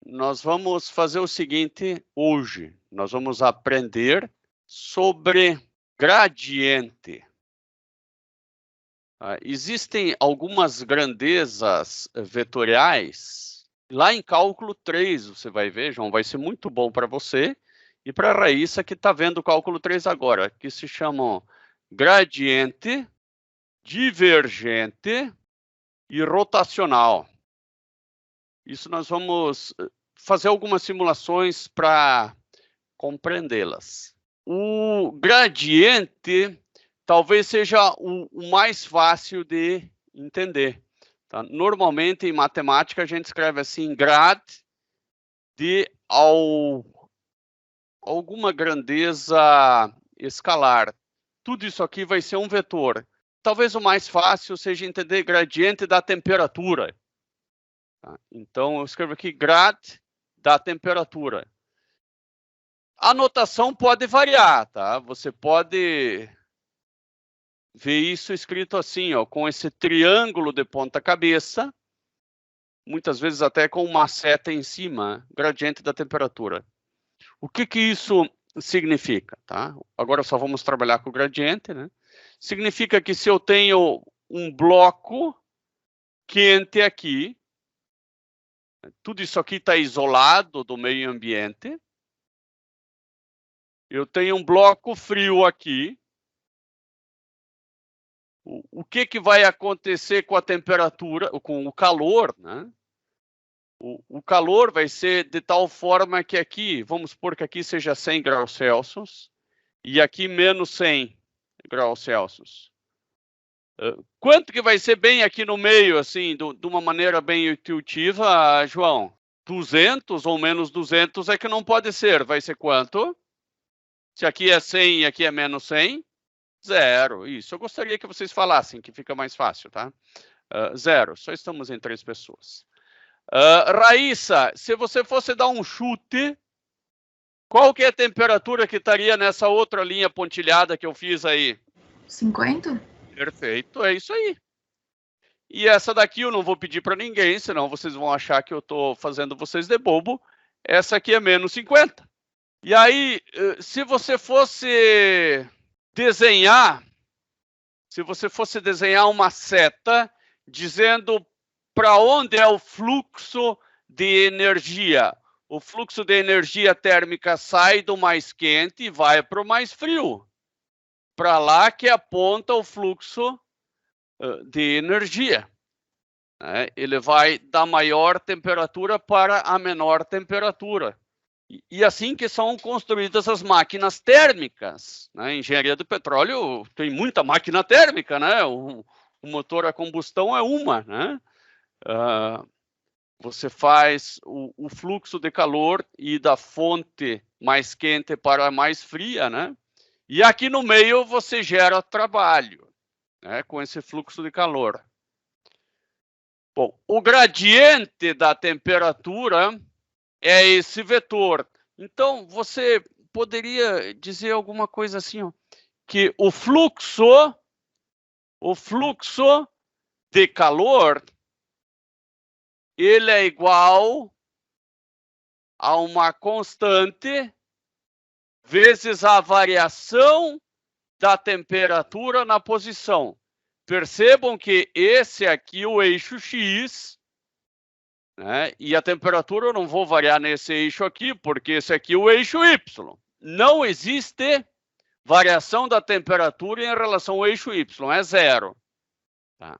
nós vamos fazer o seguinte hoje. Nós vamos aprender sobre gradiente. Existem algumas grandezas vetoriais. Lá em cálculo 3, você vai ver, João, vai ser muito bom para você e para a Raíssa que está vendo o cálculo 3 agora, que se chamam gradiente, divergente e rotacional. Isso nós vamos fazer algumas simulações para compreendê-las. O gradiente talvez seja o mais fácil de entender. Tá? Normalmente, em matemática, a gente escreve assim, grad de alguma grandeza escalar. Tudo isso aqui vai ser um vetor. Talvez o mais fácil seja entender gradiente da temperatura. Tá? Então, eu escrevo aqui grad da temperatura. A notação pode variar, tá? Você pode ver isso escrito assim, ó, com esse triângulo de ponta cabeça, muitas vezes até com uma seta em cima, gradiente da temperatura. O que isso significa, tá? Agora só vamos trabalhar com o gradiente, né? Significa que se eu tenho um bloco quente aqui, tudo isso aqui está isolado do meio ambiente, eu tenho um bloco frio aqui. O que vai acontecer com a temperatura, com o calor, né? O calor vai ser de tal forma que aqui, vamos supor que aqui seja 100 graus Celsius e aqui menos 100 graus Celsius. Quanto que vai ser bem aqui no meio, assim, de uma maneira bem intuitiva, João? 200 ou menos 200 é que não pode ser. Vai ser quanto? Se aqui é 100 e aqui é menos 100? Zero, isso. Eu gostaria que vocês falassem, que fica mais fácil, tá? Zero, só estamos em 3 pessoas. Raíssa, se você fosse dar um chute, qual que é a temperatura que estaria nessa outra linha pontilhada que eu fiz aí? 50? Perfeito, é isso aí. E essa daqui eu não vou pedir para ninguém, senão vocês vão achar que eu estou fazendo vocês de bobo. Essa aqui é menos 50. E aí, se você fosse desenhar uma seta dizendo para onde é o fluxo de energia. O fluxo de energia térmica sai do mais quente e vai para o mais frio. Para lá que aponta o fluxo de energia. Ele vai da maior temperatura para a menor temperatura. E assim que são construídas as máquinas térmicas. Né? Engenharia do petróleo tem muita máquina térmica, né? O motor a combustão é uma, né? Você faz o fluxo de calor e da fonte mais quente para a mais fria, né? E aqui no meio você gera trabalho, né? Com esse fluxo de calor. Bom, o gradiente da temperatura é esse vetor. Então, você poderia dizer alguma coisa assim, ó, que o fluxo de calor, ele é igual a uma constante vezes a variação da temperatura na posição. Percebam que esse aqui, o eixo X, né? E a temperatura eu não vou variar nesse eixo aqui, porque esse aqui é o eixo Y. Não existe variação da temperatura em relação ao eixo Y, é zero. Tá?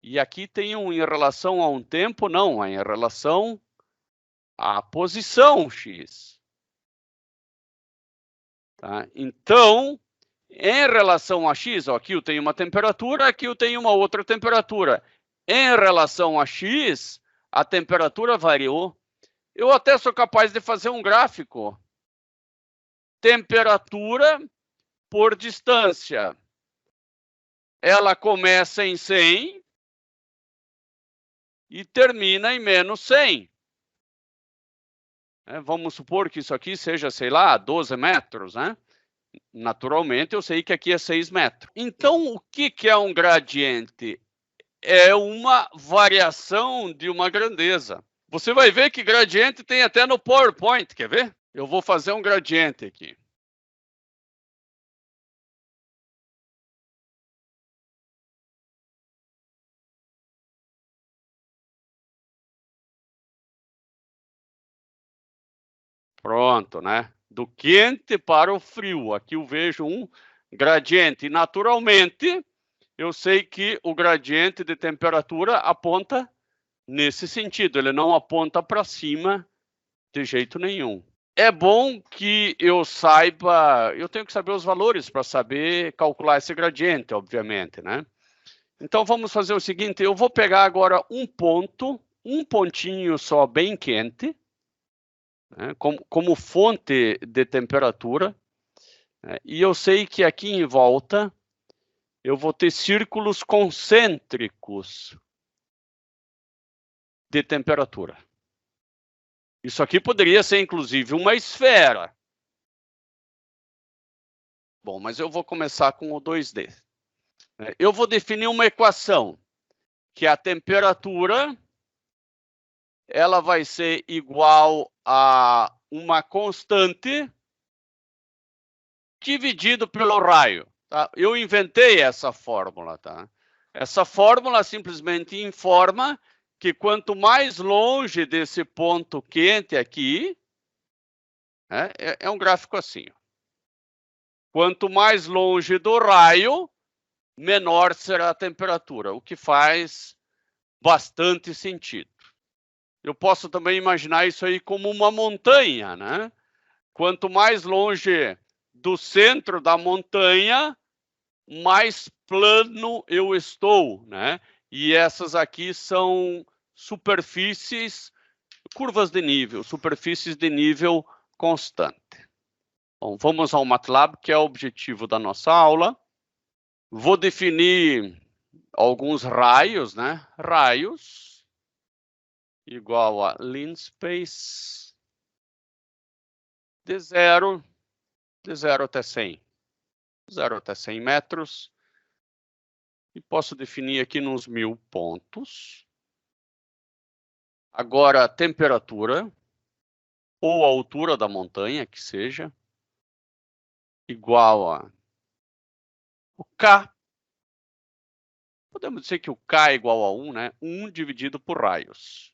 E aqui tem um em relação a um tempo, não, é em relação à posição X. Tá? Então, em relação a X, ó, aqui eu tenho uma temperatura, aqui eu tenho uma outra temperatura. Em relação a X, a temperatura variou. Eu até sou capaz de fazer um gráfico. Temperatura por distância. Ela começa em 100 e termina em menos 100. Vamos supor que isso aqui seja, sei lá, 12 metros, né? Naturalmente, eu sei que aqui é 6 metros. Então, o que é um gradiente? É uma variação de uma grandeza. Você vai ver que gradiente tem até no PowerPoint, quer ver? Eu vou fazer um gradiente aqui. Pronto, né? Do quente para o frio. Aqui eu vejo um gradiente. E, naturalmente, eu sei que o gradiente de temperatura aponta nesse sentido. Ele não aponta para cima de jeito nenhum. É bom que eu saiba, eu tenho que saber os valores para saber calcular esse gradiente, obviamente, né? Então vamos fazer o seguinte, eu vou pegar agora um pontinho só bem quente, né, como fonte de temperatura, né, e eu sei que aqui em volta eu vou ter círculos concêntricos de temperatura. Isso aqui poderia ser, inclusive, uma esfera. Bom, mas eu vou começar com o 2D. Eu vou definir uma equação, que a temperatura ela vai ser igual a uma constante dividido pelo raio. Tá? Eu inventei essa fórmula. Tá? Essa fórmula simplesmente informa que quanto mais longe desse ponto quente aqui, né, é um gráfico assim. Ó. Quanto mais longe do raio, menor será a temperatura, o que faz bastante sentido. Eu posso também imaginar isso aí como uma montanha, né? Quanto mais longe do centro da montanha, mais plano eu estou, né? E essas aqui são superfícies, curvas de nível, superfícies de nível constante. Bom, vamos ao MATLAB, que é o objetivo da nossa aula. Vou definir alguns raios, né? Raios igual a linspace de 0 até 100. 0 até 100 metros. E posso definir aqui nos 1000 pontos. Agora, a temperatura, ou a altura da montanha, que seja, igual a o K. Podemos dizer que o K é igual a 1, né? 1 dividido por raios.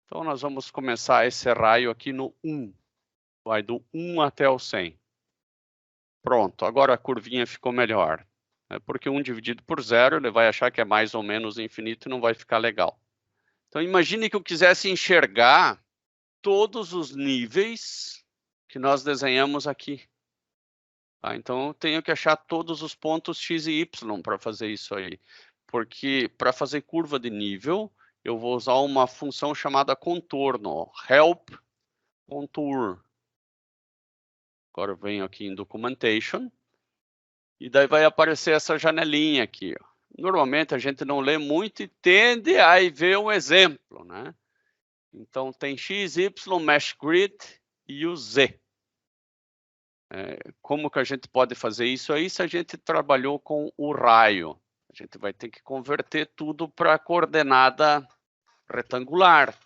Então, nós vamos começar esse raio aqui no 1. Vai do 1 até o 100. Pronto, agora a curvinha ficou melhor. Porque 1 dividido por 0, ele vai achar que é mais ou menos infinito e não vai ficar legal. Então, imagine que eu quisesse enxergar todos os níveis que nós desenhamos aqui. Tá? Então, eu tenho que achar todos os pontos x e y para fazer isso aí. Porque para fazer curva de nível, eu vou usar uma função chamada contorno, help contour. Agora eu venho aqui em documentation. E daí vai aparecer essa janelinha aqui. Ó. Normalmente a gente não lê muito e tende a ver um exemplo, né? Então tem x, y, mesh grid e o z. Como que a gente pode fazer isso aí se a gente trabalhou com o raio? A gente vai ter que converter tudo para coordenada retangular.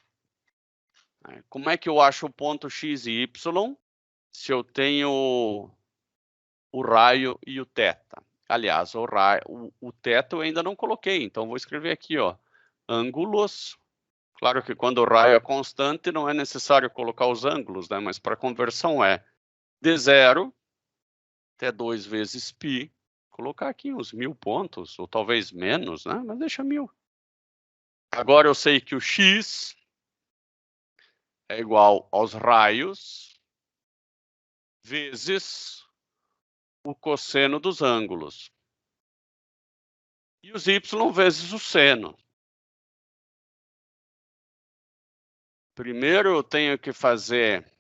Como é que eu acho o ponto x e y se eu tenho o raio e o θ? Aliás, o θ eu ainda não coloquei, então vou escrever aqui, ó, ângulos. Claro que quando o raio é constante não é necessário colocar os ângulos, né? Mas para conversão é de 0 até 2 vezes π. Colocar aqui uns 1000 pontos, ou talvez menos, né? Mas deixa 1000. Agora eu sei que o x é igual aos raios vezes o cosseno dos ângulos. E os y vezes o seno. Primeiro eu tenho que fazer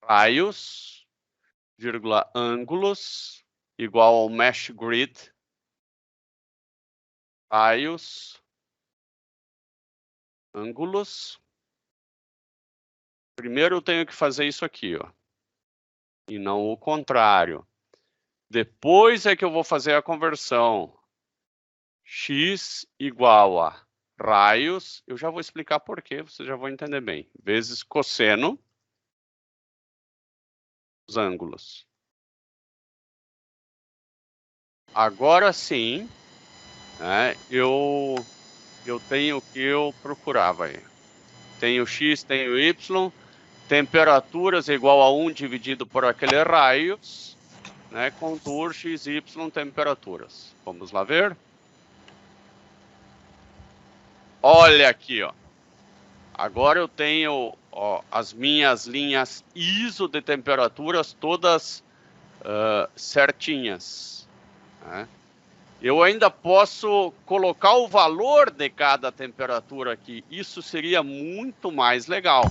raios, vírgula, ângulos, igual ao mesh grid. Raios, ângulos. Primeiro eu tenho que fazer isso aqui, ó. e não o contrário. Depois é que eu vou fazer a conversão. X igual a raios, eu já vou explicar por quê, vocês já vão entender bem, vezes cosseno dos ângulos. Agora sim, né, eu tenho o que eu procurava aí. Tenho X, tenho Y, temperaturas é igual a 1 dividido por aquele raios, né, contour X, Y, temperaturas. Vamos lá ver? Olha aqui, ó. Agora eu tenho as minhas linhas ISO de temperaturas todas certinhas. Né? Eu ainda posso colocar o valor de cada temperatura aqui. Isso seria muito mais legal.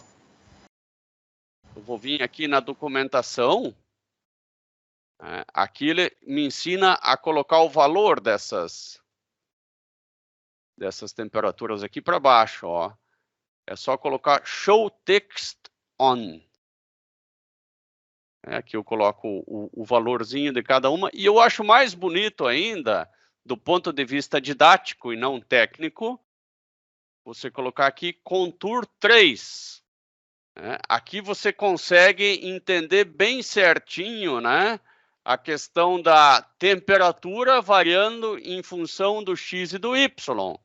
Eu vou vir aqui na documentação. Né? Aqui ele me ensina a colocar o valor dessas temperaturas aqui para baixo. Ó. É só colocar Show Text On. Aqui eu coloco o valorzinho de cada uma. E eu acho mais bonito ainda, do ponto de vista didático e não técnico, você colocar aqui Contour 3. Aqui você consegue entender bem certinho, né, a questão da temperatura variando em função do X e do Y.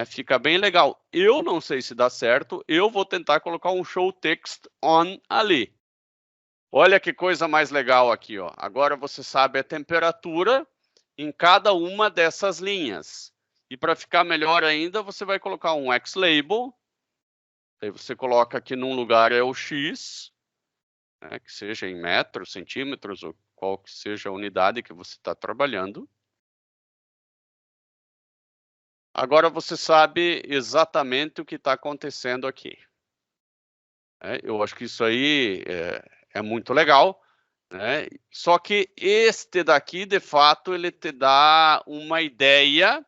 Fica bem legal. Eu não sei se dá certo, eu vou tentar colocar um Show Text On ali. Olha que coisa mais legal aqui, ó. Agora você sabe a temperatura em cada uma dessas linhas. E para ficar melhor ainda, você vai colocar um X-Label. Aí você coloca aqui num lugar é o X, né, que seja em metros, centímetros, ou qual que seja a unidade que você está trabalhando. Agora você sabe exatamente o que está acontecendo aqui. Eu acho que isso aí é muito legal. Né? Só que este daqui, de fato, ele te dá uma ideia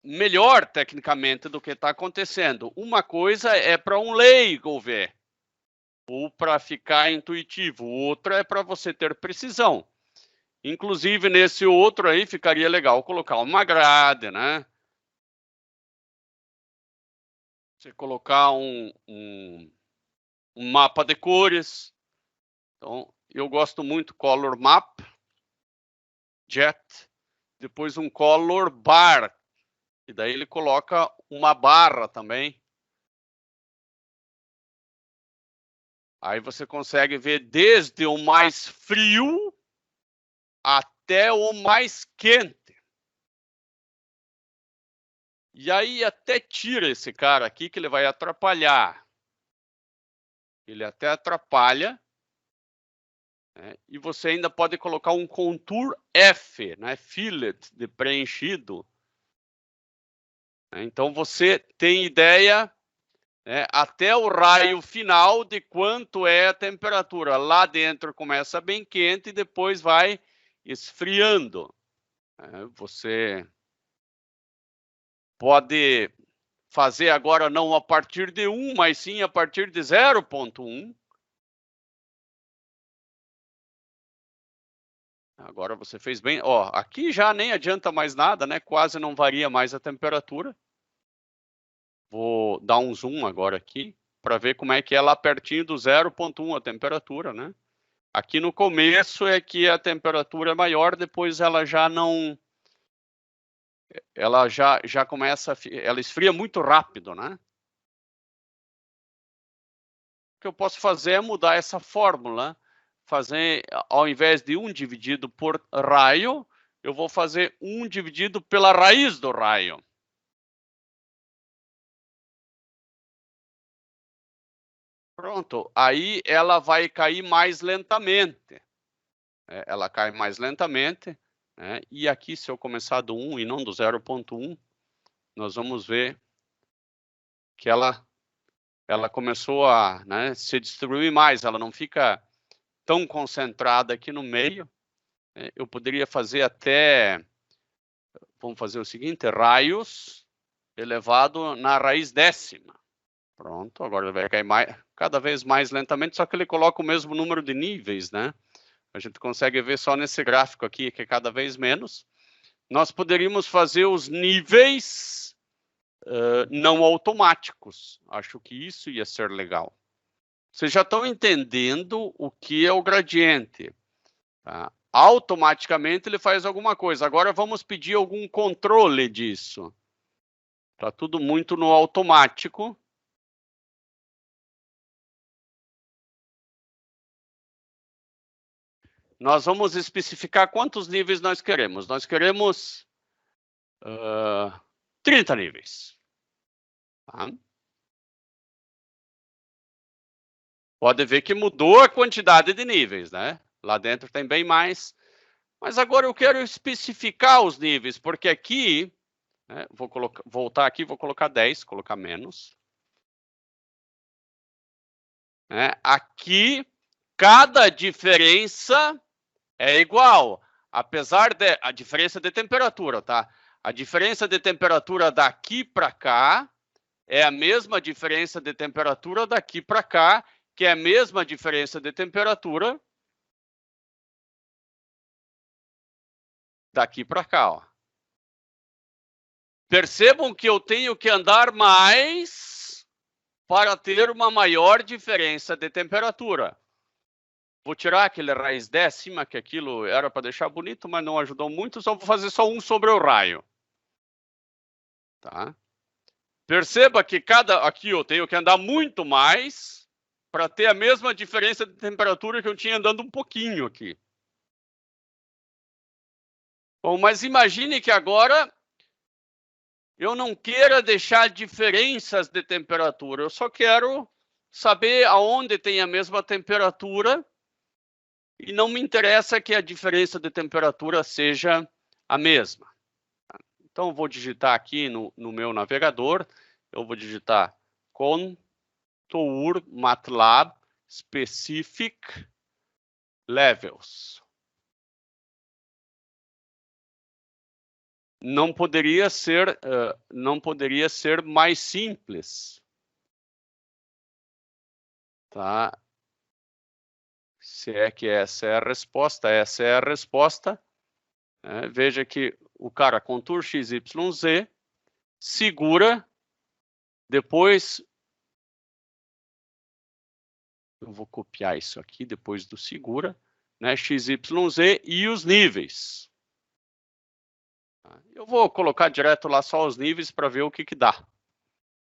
melhor tecnicamente do que está acontecendo. Uma coisa é para um leigo ver, ou para ficar intuitivo. Outra é para você ter precisão. Inclusive, nesse outro aí, ficaria legal colocar uma grade, né? Você colocar um mapa de cores. Então, eu gosto muito Color Map, Jet, depois um Color Bar, e daí ele coloca uma barra também. Aí você consegue ver desde o mais frio até o mais quente. E aí até tira esse cara aqui que ele vai atrapalhar. Ele até atrapalha. Né? E você ainda pode colocar um contour F, né? Fillet de preenchido. Então você tem ideia, né, até o raio final de quanto é a temperatura. Lá dentro começa bem quente e depois vai esfriando. Você pode fazer agora não a partir de 1, mas sim a partir de 0,1. Agora você fez bem. Ó, aqui já nem adianta mais nada, né? Quase não varia mais a temperatura. Vou dar um zoom agora aqui para ver como é que é lá pertinho do 0,1 a temperatura, né? Aqui no começo é que a temperatura é maior, depois ela já não... Ela já começa... Ela esfria muito rápido, né? O que eu posso fazer é mudar essa fórmula. Fazer, ao invés de 1 dividido por raio, eu vou fazer 1 dividido pela raiz do raio. Pronto, aí ela vai cair mais lentamente. Ela cai mais lentamente, né? E aqui, se eu começar do 1 e não do 0,1, nós vamos ver que ela começou a, né, se distribuir mais, ela não fica tão concentrada aqui no meio. Eu poderia fazer até, vamos fazer o seguinte, raios elevado na raiz décima. Pronto, agora vai cair cada vez mais lentamente, só que ele coloca o mesmo número de níveis, né? A gente consegue ver só nesse gráfico aqui, que é cada vez menos. Nós poderíamos fazer os níveis não automáticos. Acho que isso ia ser legal. Vocês já estão entendendo o que é o gradiente. Tá? Automaticamente ele faz alguma coisa. Agora vamos pedir algum controle disso. Está tudo muito no automático. Nós vamos especificar quantos níveis nós queremos. Nós queremos 30 níveis. Tá? Pode ver que mudou a quantidade de níveis, né? Lá dentro tem bem mais. Mas agora eu quero especificar os níveis, porque aqui, né, vou voltar aqui, vou colocar 10, colocar menos. Né? Aqui, cada diferença é igual, apesar de a diferença de temperatura, tá? A diferença de temperatura daqui para cá é a mesma diferença de temperatura daqui para cá, que é a mesma diferença de temperatura daqui para cá, ó. Percebam que eu tenho que andar mais para ter uma maior diferença de temperatura. Vou tirar aquele raiz décima, que aquilo era para deixar bonito, mas não ajudou muito, só vou fazer só 1 sobre o raio. Tá? Perceba que aqui eu tenho que andar muito mais para ter a mesma diferença de temperatura que eu tinha andando um pouquinho aqui. Bom, mas imagine que agora eu não queira deixar diferenças de temperatura, eu só quero saber aonde tem a mesma temperatura e não me interessa que a diferença de temperatura seja a mesma. Então, eu vou digitar aqui no meu navegador, eu vou digitar Contour MATLAB Specific Levels. Não poderia ser mais simples. Tá? Se é que essa é a resposta, essa é a resposta. Veja que o cara Contour XYZ segura, depois eu vou copiar isso aqui depois do segura, né, XYZ e os níveis. Eu vou colocar direto lá só os níveis para ver o que dá.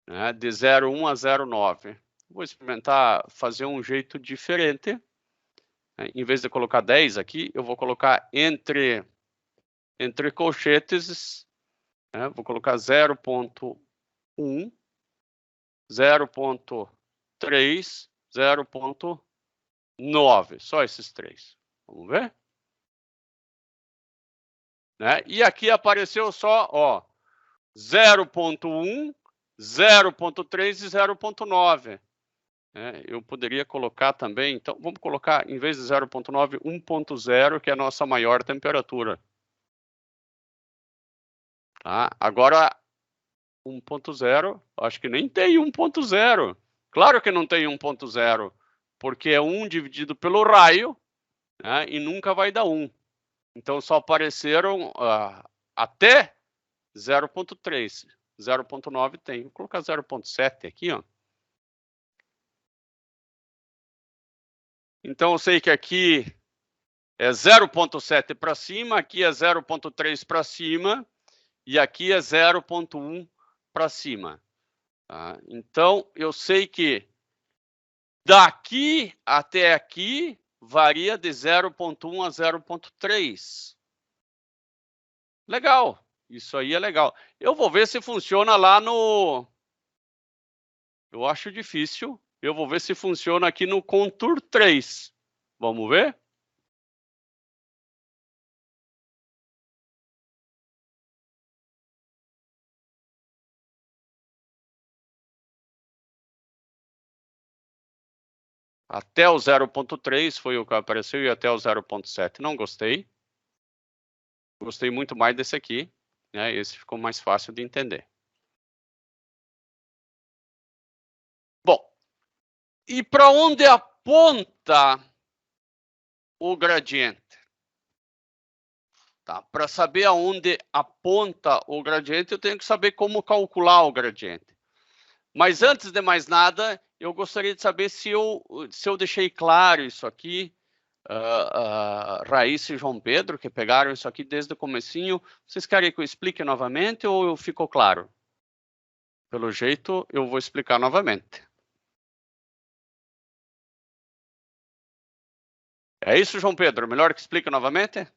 Né, de 0,1 a 0,9. Vou experimentar fazer um jeito diferente. Né, em vez de colocar 10 aqui, eu vou colocar entre colchetes, né, vou colocar 0,1, 0,3, 0,9. Só esses três. Vamos ver? Né? E aqui apareceu só, ó, 0,1, 0,3 e 0,9. Eu poderia colocar também, então, vamos colocar, em vez de 0,9, 1,0, que é a nossa maior temperatura. Tá? Agora, 1,0, acho que nem tem 1,0. Claro que não tem 1,0, porque é 1 dividido pelo raio, né, e nunca vai dar 1. Então, só apareceram até 0,3. 0,9 tem. Vou colocar 0,7 aqui, ó. Então, eu sei que aqui é 0,7 para cima, aqui é 0,3 para cima, e aqui é 0,1 para cima. Tá? Então, eu sei que daqui até aqui varia de 0,1 a 0,3. Legal, isso aí é legal. Eu vou ver se funciona lá no... Eu acho difícil. Eu vou ver se funciona aqui no Contour 3. Vamos ver? Até o 0,3 foi o que apareceu e até o 0,7. Não gostei. Gostei muito mais desse aqui. Né? Esse ficou mais fácil de entender. E para onde aponta o gradiente? Tá? Para saber aonde aponta o gradiente, eu tenho que saber como calcular o gradiente. Mas antes de mais nada, eu gostaria de saber se eu deixei claro isso aqui. Raíssa e João Pedro, que pegaram isso aqui desde o comecinho, vocês querem que eu explique novamente ou ficou claro? Pelo jeito, eu vou explicar novamente. É isso, João Pedro? Melhor que explique novamente?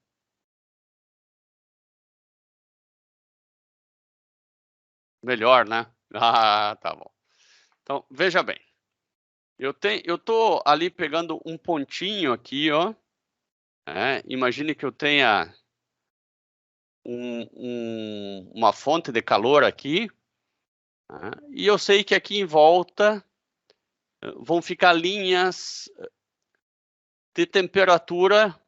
Melhor, né? Ah, tá bom. Então, veja bem. Eu tô ali pegando um pontinho aqui, ó. Imagine que eu tenha uma fonte de calor aqui. E eu sei que aqui em volta vão ficar linhas de temperatura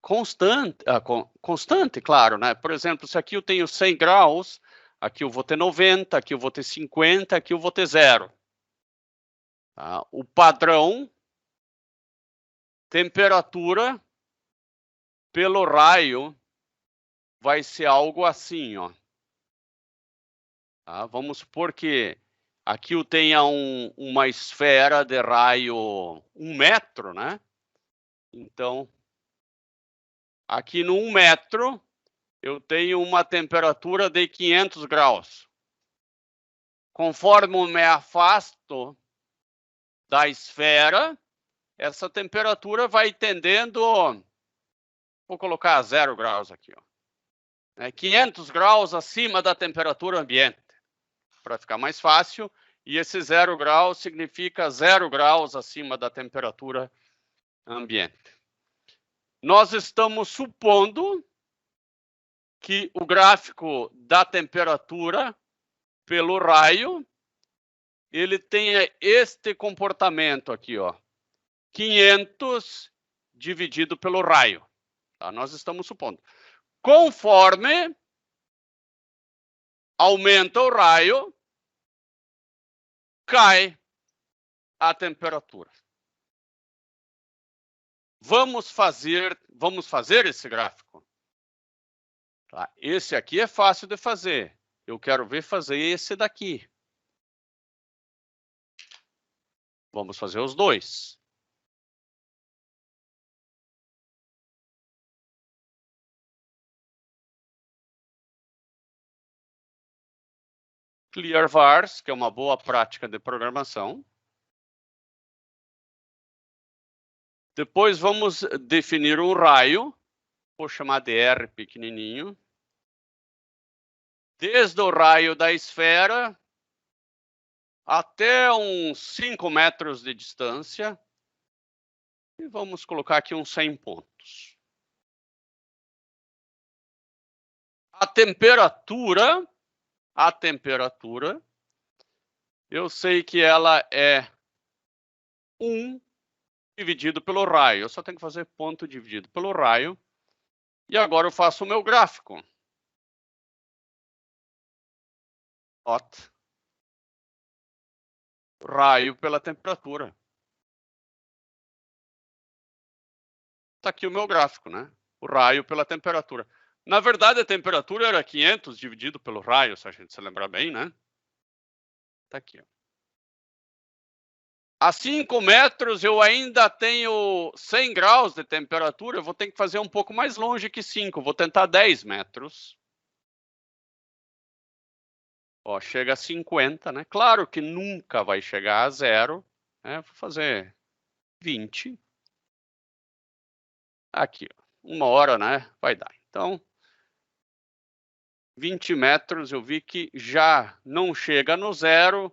constante, claro, né? Por exemplo, se aqui eu tenho 100 graus, aqui eu vou ter 90, aqui eu vou ter 50, aqui eu vou ter 0. Tá? O padrão, temperatura pelo raio, vai ser algo assim, ó. Tá? Vamos supor que aqui eu tenha uma esfera de raio 1 metro, né? Então, aqui no 1 metro, eu tenho uma temperatura de 500 graus. Conforme eu me afasto da esfera, essa temperatura vai tendendo, vou colocar 0 graus aqui, ó. 500 graus acima da temperatura ambiente, para ficar mais fácil, e esse 0 graus significa 0 graus acima da temperatura ambiente. Nós estamos supondo que o gráfico da temperatura pelo raio, ele tenha este comportamento aqui, ó. 500 dividido pelo raio. Tá? Nós estamos supondo. Conforme aumenta o raio, cai a temperatura. Vamos fazer esse gráfico. Tá? Esse aqui é fácil de fazer. Eu quero ver fazer esse daqui. Vamos fazer os dois. Clearvars, que é uma boa prática de programação. Depois vamos definir um raio. Vou chamar de R pequenininho. Desde o raio da esfera até uns 5 metros de distância. E vamos colocar aqui uns 100 pontos. A temperatura, eu sei que ela é 1 dividido pelo raio. Eu só tenho que fazer ponto dividido pelo raio. E agora eu faço o meu gráfico. Raio pela temperatura. Está aqui o meu gráfico, né? O raio pela temperatura. Na verdade, a temperatura era 500 dividido pelo raio, se a gente se lembrar bem, né? Está aqui, ó. A 5 metros eu ainda tenho 100 graus de temperatura, eu vou ter que fazer um pouco mais longe que 5, vou tentar 10 metros. Ó, chega a 50, né? Claro que nunca vai chegar a 0, né? Vou fazer 20. Aqui, ó. 1 hora, né? Vai dar. Então, 20 metros eu vi que já não chega no 0,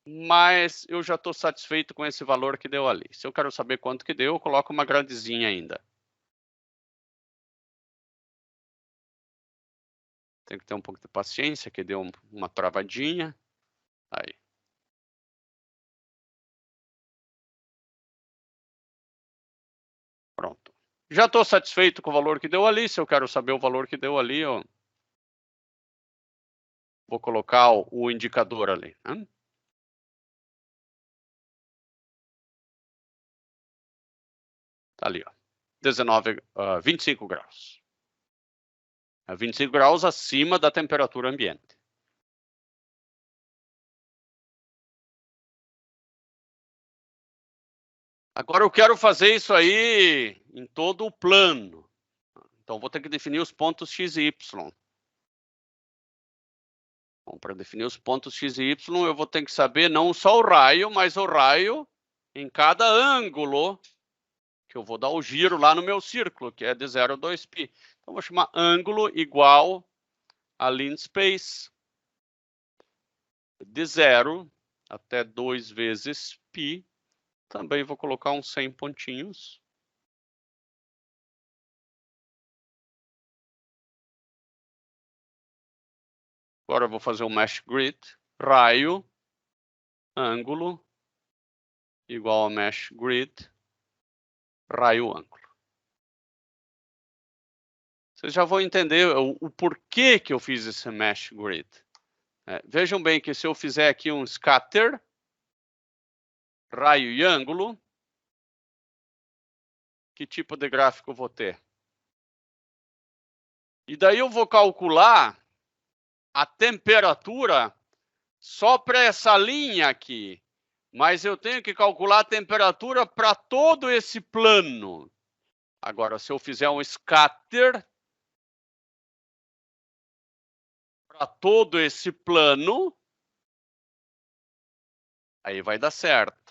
mas eu já estou satisfeito com esse valor que deu ali. Se eu quero saber quanto que deu, eu coloco uma gradezinha ainda. Tem que ter um pouco de paciência, que deu uma travadinha. Aí. Pronto. Já estou satisfeito com o valor que deu ali. Se eu quero saber o valor que deu ali, eu vou colocar o indicador ali, né? ali, ó, 25 graus. 25 graus acima da temperatura ambiente. Agora eu quero fazer isso aí em todo o plano. Então, vou ter que definir os pontos x e y. Bom, para definir os pontos x e y, eu vou ter que saber não só o raio, mas o raio em cada ângulo, que eu vou dar o giro lá no meu círculo, que é de 0 a 2π. Então, vou chamar ângulo igual a lean space de 0 até 2 vezes π. Também vou colocar uns 100 pontinhos. Agora eu vou fazer o mesh grid, raio, ângulo, igual a mesh grid, raio, ângulo. Vocês já vão entender o porquê que eu fiz esse mesh grid. Vejam bem que se eu fizer aqui um scatter, raio e ângulo, que tipo de gráfico eu vou ter? E daí eu vou calcular a temperatura só para essa linha aqui. Mas eu tenho que calcular a temperatura para todo esse plano. Agora, se eu fizer um scatter para todo esse plano, aí vai dar certo.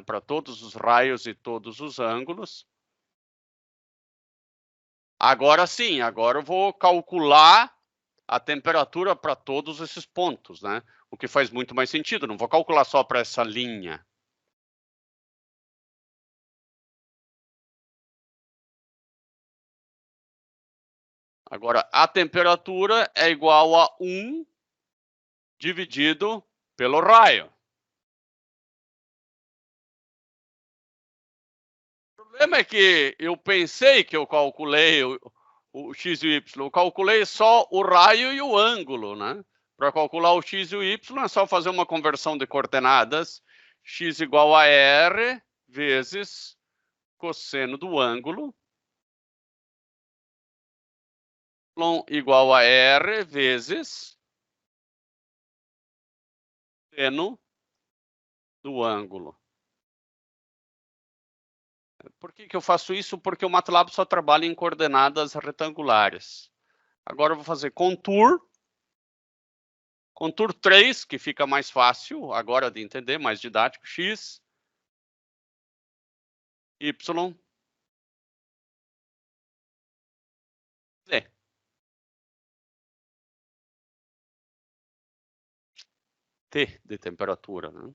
Para todos os raios e todos os ângulos. Agora sim, agora eu vou calcular a temperatura para todos esses pontos, né? O que faz muito mais sentido, não vou calcular só para essa linha. Agora, a temperatura é igual a 1 dividido pelo raio. O problema é que eu pensei que eu calculei o x e o y, eu calculei só o raio e o ângulo, né? Para calcular o x e o y é só fazer uma conversão de coordenadas, x igual a r vezes cosseno do ângulo, y igual a r vezes seno do ângulo. Por que eu faço isso? Porque o MATLAB só trabalha em coordenadas retangulares. Agora eu vou fazer contour 3, que fica mais fácil agora de entender, mais didático, x, y, z. T de temperatura, né?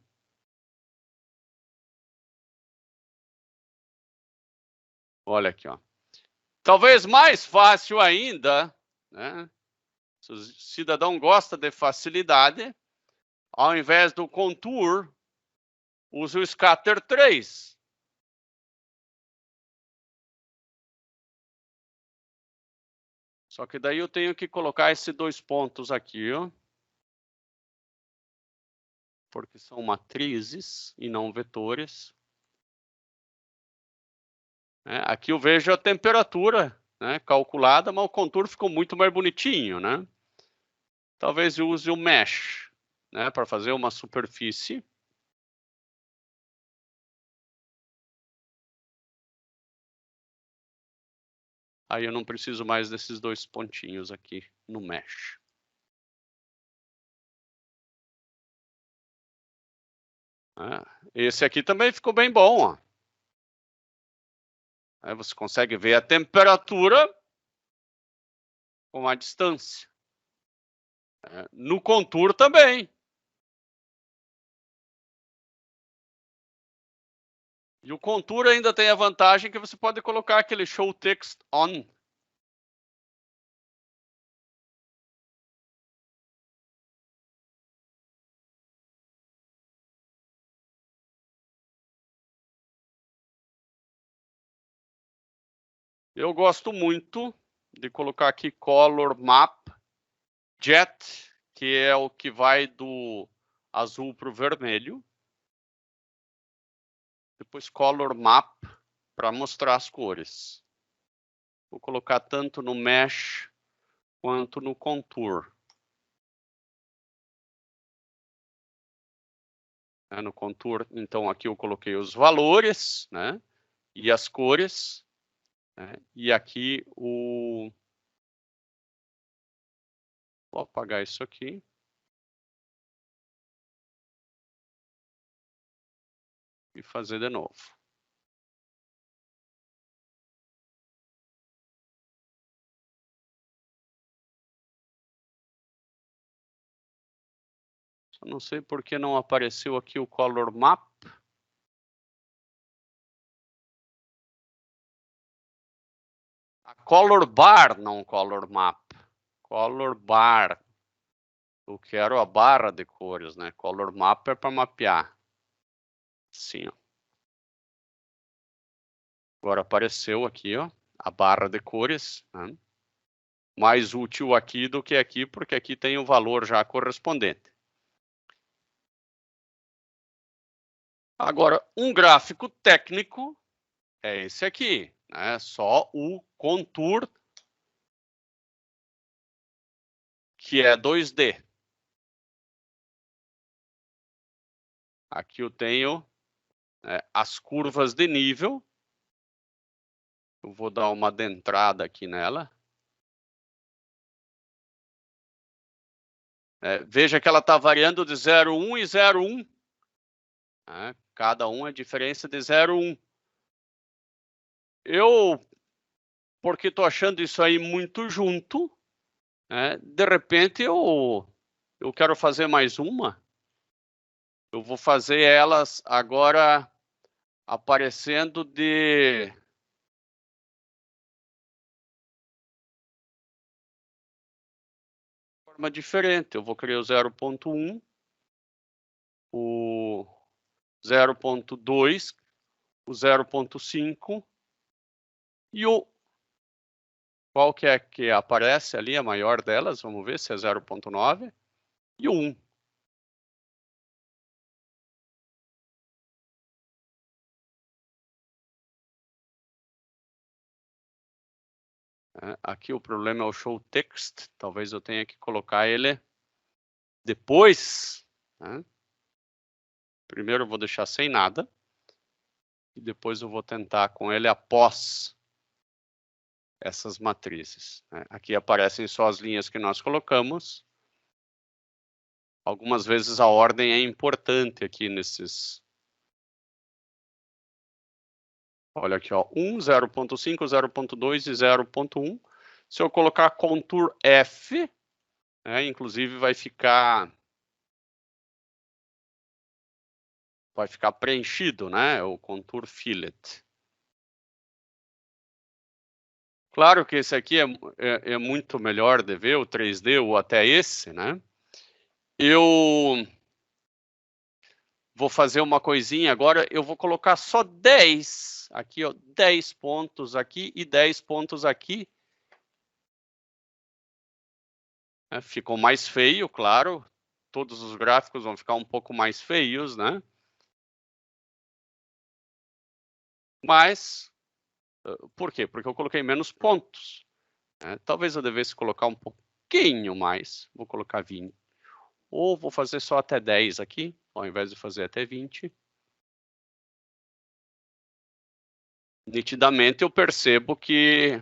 Olha aqui, ó. Talvez mais fácil ainda, né? Se o cidadão gosta de facilidade, ao invés do contour, use o scatter 3. Só que daí eu tenho que colocar esses 2 pontos aqui, ó. Porque são matrizes e não vetores. Aqui eu vejo a temperatura, né, calculada, mas o contour ficou muito mais bonitinho, né? Talvez eu use o mesh, né, para fazer uma superfície. Aí eu não preciso mais desses 2 pontinhos aqui no mesh. Esse aqui também ficou bem bom, ó. Aí você consegue ver a temperatura com a distância. No contour também. E o contour ainda tem a vantagem que você pode colocar aquele show text on. Eu gosto muito de colocar aqui color map jet, que é o que vai do azul para o vermelho. Depois Color Map para mostrar as cores. Vou colocar tanto no Mesh quanto no Contour. No Contour, então, aqui eu coloquei os valores, né? E as cores. Né? E aqui o... Vou apagar isso aqui. E fazer de novo. Só não sei por que não apareceu aqui o Color Map. A Color Bar, não Color Map. Color Bar. Eu quero a barra de cores, né? Color Map é para mapear. Assim, ó. Agora apareceu aqui, ó, a barra de cores, né? Mais útil aqui do que aqui, porque aqui tem o valor já correspondente. Agora, um gráfico técnico é esse aqui, né? Só o Contour, que é 2D. Aqui eu tenho as curvas de nível. Eu vou dar uma adentrada aqui nela. Veja que ela está variando de 0,1 e 0,1. Cada um é diferença de 0,1. Porque estou achando isso aí muito junto, de repente eu quero fazer mais uma. Eu vou fazer elas agora aparecendo de forma diferente. Eu vou criar o 0,1, o 0,2, o 0,5 e o... Qual que é que aparece ali, a maior delas? Vamos ver se é 0,9 e o 1. Aqui o problema é o show text. Talvez eu tenha que colocar ele depois. Primeiro eu vou deixar sem nada. E depois eu vou tentar com ele após essas matrizes. Aqui aparecem só as linhas que nós colocamos. Algumas vezes a ordem é importante aqui nesses... Olha aqui, ó, 1, 0,5, 0,2 e 0,1. Se eu colocar Contour F, inclusive vai ficar preenchido, né? O Contour Fillet. Claro que esse aqui é muito melhor de ver, o 3D ou até esse, né? Eu vou fazer uma coisinha agora, eu vou colocar só 10 aqui, ó, 10 pontos aqui e 10 pontos aqui. Ficou mais feio, claro. Todos os gráficos vão ficar um pouco mais feios, né? Mas, por quê? Porque eu coloquei menos pontos. Talvez eu devesse colocar um pouquinho mais. Vou colocar 20. Ou vou fazer só até 10 aqui, ao invés de fazer até 20. Nitidamente eu percebo que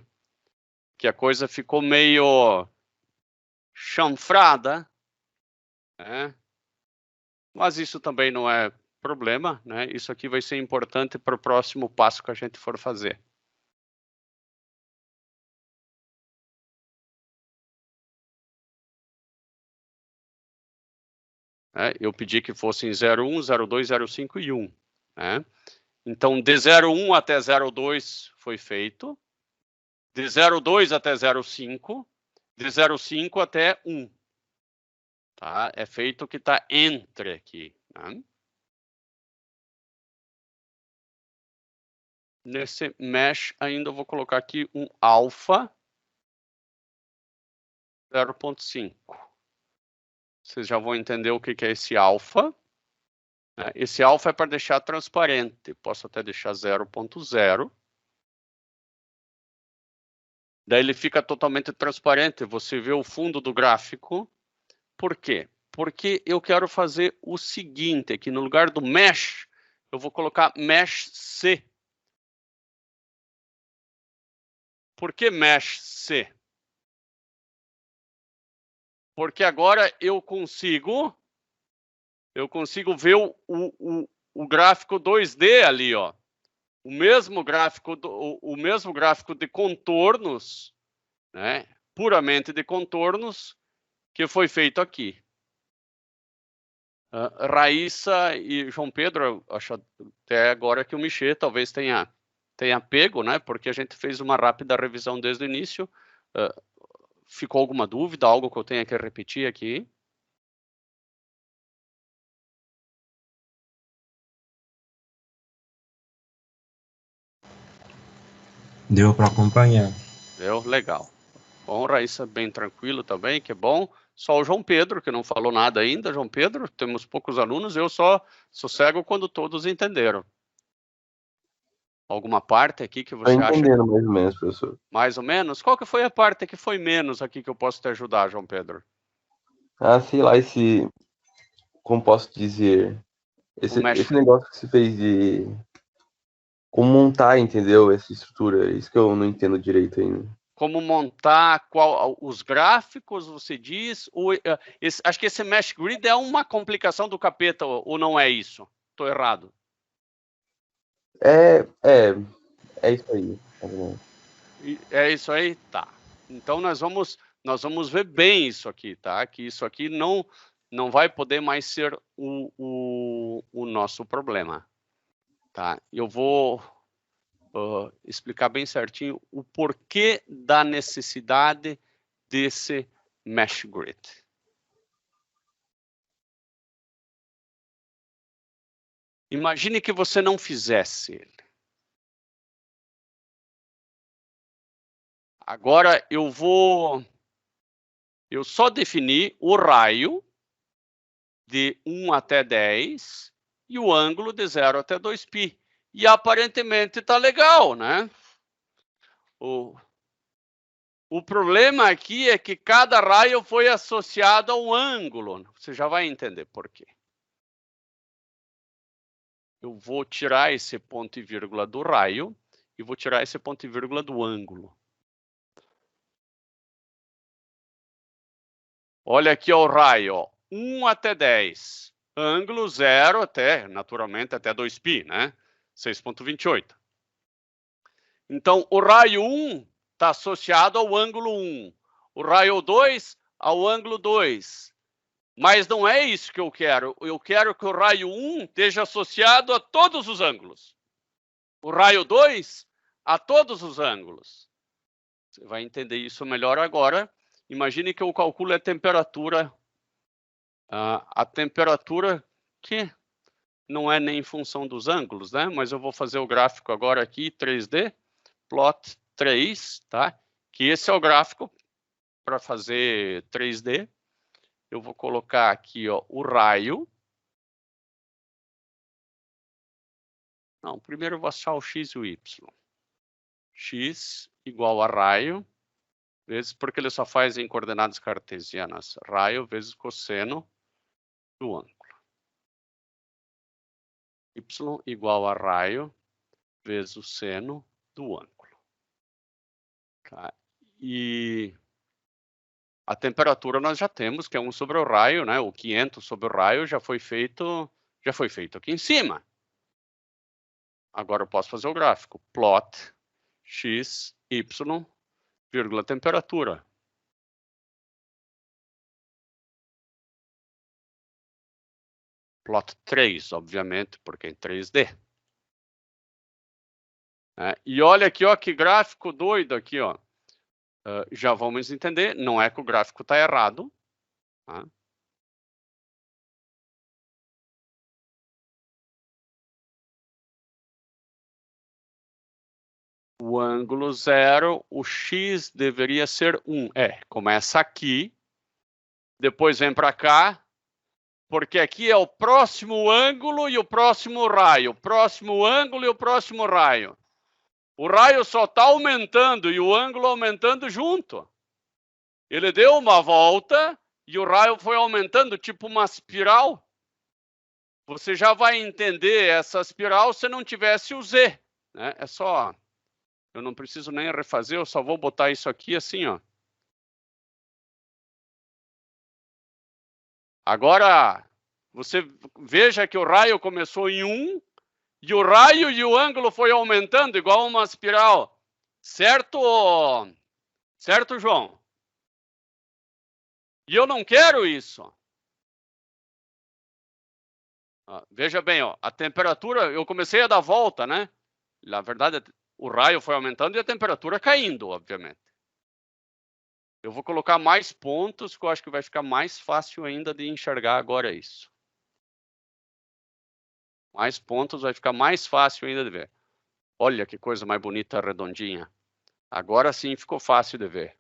a coisa ficou meio chanfrada, mas isso também não é problema, né? Isso aqui vai ser importante para o próximo passo que a gente for fazer. Eu pedi que fossem 0,1, 0,2, 0,5 e 1. Então, de 0,1 até 0,2 foi feito. De 0,2 até 0,5. De 0,5 até 1. Tá? É feito o que está entre aqui. Né? Nesse mesh ainda eu vou colocar aqui um alfa 0,5. Vocês já vão entender o que é esse alfa. Esse alfa é para deixar transparente. Posso até deixar 0.0. Daí ele fica totalmente transparente. Você vê o fundo do gráfico. Por quê? Porque eu quero fazer o seguinte. Aqui no lugar do mesh, eu vou colocar mesh C. Por que mesh C? Porque agora eu consigo ver o gráfico 2D ali, ó. O mesmo gráfico de contornos, né? Puramente de contornos, que foi feito aqui. Raíssa e João Pedro, acho até agora que o Michê talvez tenha pego, né? Porque a gente fez uma rápida revisão desde o início. Ficou alguma dúvida, algo que eu tenha que repetir aqui? Deu para acompanhar. Deu? Legal. Bom, Raíssa, bem tranquilo também, que bom. Só o João Pedro, que não falou nada ainda. João Pedro, temos poucos alunos, eu só sossego quando todos entenderam. Alguma parte aqui que você acha? Estou entendendo mais ou menos, professor. Mais ou menos? Qual que foi a parte que foi menos aqui que eu posso te ajudar, João Pedro? Sei lá, como posso dizer, esse negócio que você fez de como montar, entendeu? Essa estrutura, isso que eu não entendo direito ainda. Como montar os gráficos, você diz? Acho que esse Mesh Grid é uma complicação do capeta, ou não é isso? Estou errado. É isso aí. É isso aí? Tá. Então nós vamos ver bem isso aqui, tá? Que isso aqui não vai poder mais ser o nosso problema, tá? Eu vou explicar bem certinho o porquê da necessidade desse Mesh Grid. Imagine que você não fizesse ele. Agora eu só defini o raio de 1 até 10 e o ângulo de 0 até 2π. E aparentemente está legal, né? O problema aqui é que cada raio foi associado a um ângulo. Você já vai entender por quê. Eu vou tirar esse ponto e vírgula do raio e vou tirar esse ponto e vírgula do ângulo. Olha aqui o raio, ó, 1 até 10. Ângulo 0 até, naturalmente, até 2π, né? 6,28. Então, o raio 1 está associado ao ângulo 1. O raio 2 ao ângulo 2. Mas não é isso que eu quero. Eu quero que o raio 1 esteja associado a todos os ângulos. O raio 2 a todos os ângulos. Você vai entender isso melhor agora. Imagine que eu calculo a temperatura. A temperatura que não é nem em função dos ângulos, né? Mas eu vou fazer o gráfico agora aqui, 3D. Plot 3, tá? Que esse é o gráfico para fazer 3D. Eu vou colocar aqui, ó, o raio. Não, primeiro eu vou achar o x e o y. X igual a raio, vezes, porque ele só faz em coordenadas cartesianas. Raio vezes cosseno do ângulo. Y igual a raio vezes o seno do ângulo. Tá? E a temperatura nós já temos, que é 1 sobre o raio, né? O 500 sobre o raio já foi feito aqui em cima. Agora eu posso fazer o gráfico. Plot x, y, vírgula temperatura. Plot 3, obviamente, porque é em 3D. E olha aqui, ó, que gráfico doido aqui, ó. Já vamos entender, não é que o gráfico está errado. Tá? O ângulo 0, o x deveria ser 1. Começa aqui, depois vem para cá, porque aqui é o próximo ângulo e o próximo raio, próximo ângulo e o próximo raio. O raio só está aumentando e o ângulo aumentando junto. Ele deu uma volta e o raio foi aumentando, tipo uma espiral. Você já vai entender essa espiral se não tivesse o Z, né? É só... Eu não preciso nem refazer, eu só vou botar isso aqui assim, ó. Agora, você veja que o raio começou em 1, e o raio e o ângulo foi aumentando igual uma espiral. Certo? Certo, João? E eu não quero isso. Veja bem, ó, a temperatura, eu comecei a dar volta, né? Na verdade, o raio foi aumentando e a temperatura caindo, obviamente. Eu vou colocar mais pontos, que eu acho que vai ficar mais fácil ainda de enxergar agora isso. Mais pontos, vai ficar mais fácil ainda de ver. Olha que coisa mais bonita, redondinha. Agora sim ficou fácil de ver.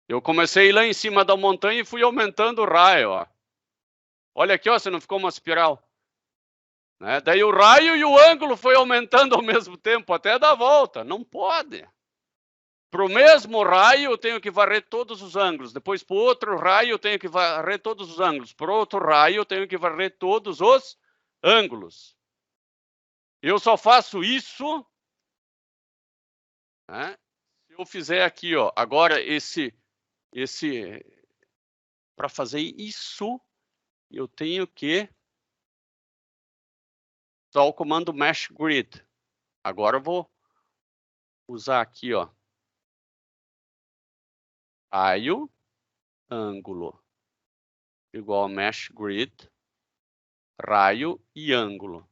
Eu comecei lá em cima da montanha e fui aumentando o raio, ó. Olha aqui, ó, se não ficou uma espiral. Né? Daí o raio e o ângulo foi aumentando ao mesmo tempo, até dar volta. Não pode. Para o mesmo raio, eu tenho que varrer todos os ângulos. Depois, para o outro raio, eu tenho que varrer todos os ângulos. Para o outro raio, eu tenho que varrer todos os ângulos. Eu só faço isso, né, se eu fizer aqui, ó. Agora, para fazer isso, eu tenho que usar o comando Mesh Grid. Agora eu vou usar aqui, ó. Raio, ângulo, igual a Mesh Grid, raio e ângulo.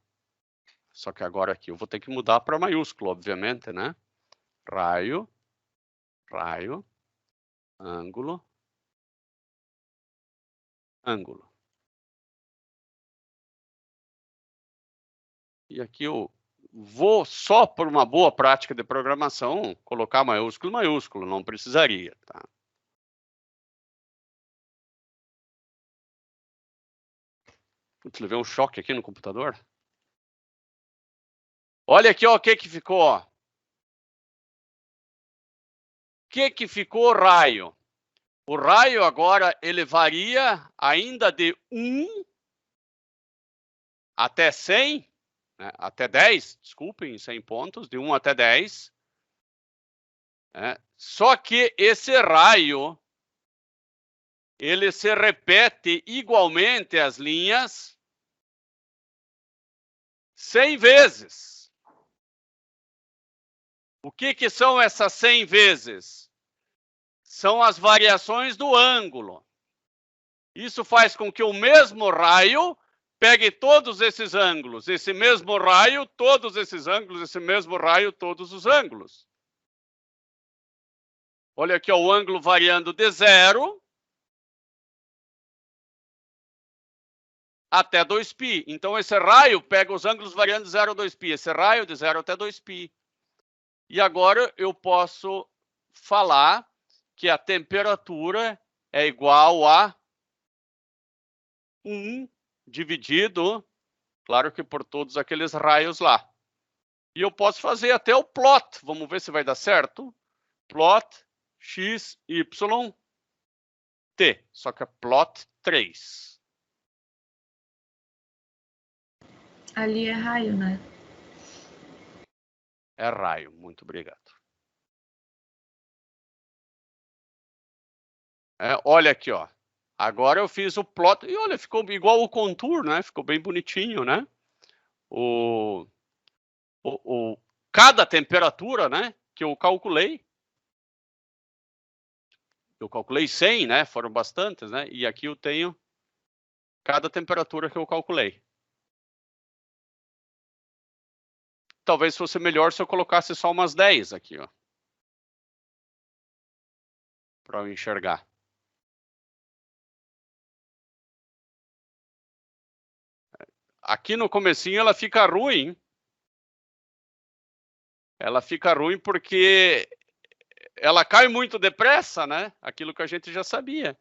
Só que agora aqui eu vou ter que mudar para maiúsculo, obviamente, né? Raio, raio, ângulo, ângulo. E aqui eu vou, só por uma boa prática de programação, colocar maiúsculo, maiúsculo, não precisaria, tá? Putz, levei um choque aqui no computador. Olha aqui, ó, o que ficou, ó. O que ficou o raio? O raio agora, ele varia ainda de 1 até 100, né? Até 10, desculpem, 100 pontos, de 1 até 10. Né? Só que esse raio, ele se repete igualmente as linhas 100 vezes. O que são essas 100 vezes? São as variações do ângulo. Isso faz com que o mesmo raio pegue todos esses ângulos, esse mesmo raio, todos esses ângulos, esse mesmo raio, todos os ângulos. Olha aqui, ó, o ângulo variando de 0 até 2π. Então, esse raio pega os ângulos variando de 0 a 2π. Esse raio de 0 até 2π. E agora eu posso falar que a temperatura é igual a 1 dividido, claro que por todos aqueles raios lá. E eu posso fazer até o plot. Vamos ver se vai dar certo. Plot x, y, t. Só que é plot 3. Ali é raio, né? É raio. Muito obrigado. Olha aqui, ó. Agora eu fiz o plot e olha, ficou igual o contour, né? Ficou bem bonitinho, né? Cada temperatura, né, que eu calculei 100, né? Foram bastantes, né? E aqui eu tenho cada temperatura que eu calculei. Talvez fosse melhor se eu colocasse só umas 10 aqui, ó. Para eu enxergar. Aqui no comecinho ela fica ruim. Ela fica ruim porque ela cai muito depressa, né? Aquilo que a gente já sabia.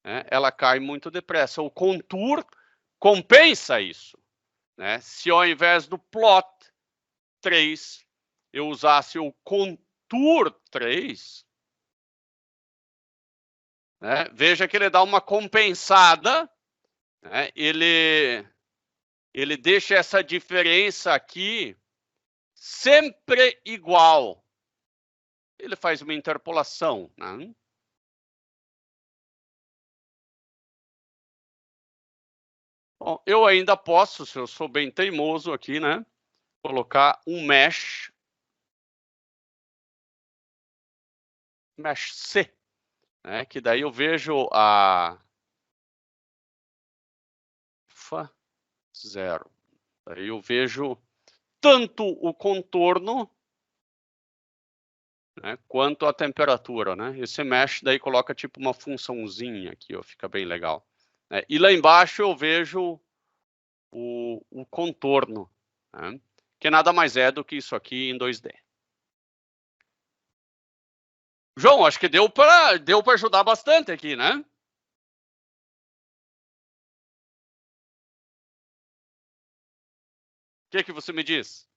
Né? Ela cai muito depressa. O contour compensa isso. Né? Se ao invés do plot 3, eu usasse o contour 3, né? Veja que ele dá uma compensada, né? Ele deixa essa diferença aqui sempre igual. Ele faz uma interpolação, né? Bom, eu ainda posso, se eu sou bem teimoso aqui, né? Colocar um mesh C, né? Que daí eu vejo a alfa 0. Daí eu vejo tanto o contorno, né, quanto a temperatura, né? Esse mesh daí coloca tipo uma funçãozinha aqui, ó, fica bem legal. Né? E lá embaixo eu vejo o contorno, né? Que nada mais é do que isso aqui em 2D. João, acho que deu para ajudar bastante aqui, né? O que você me diz?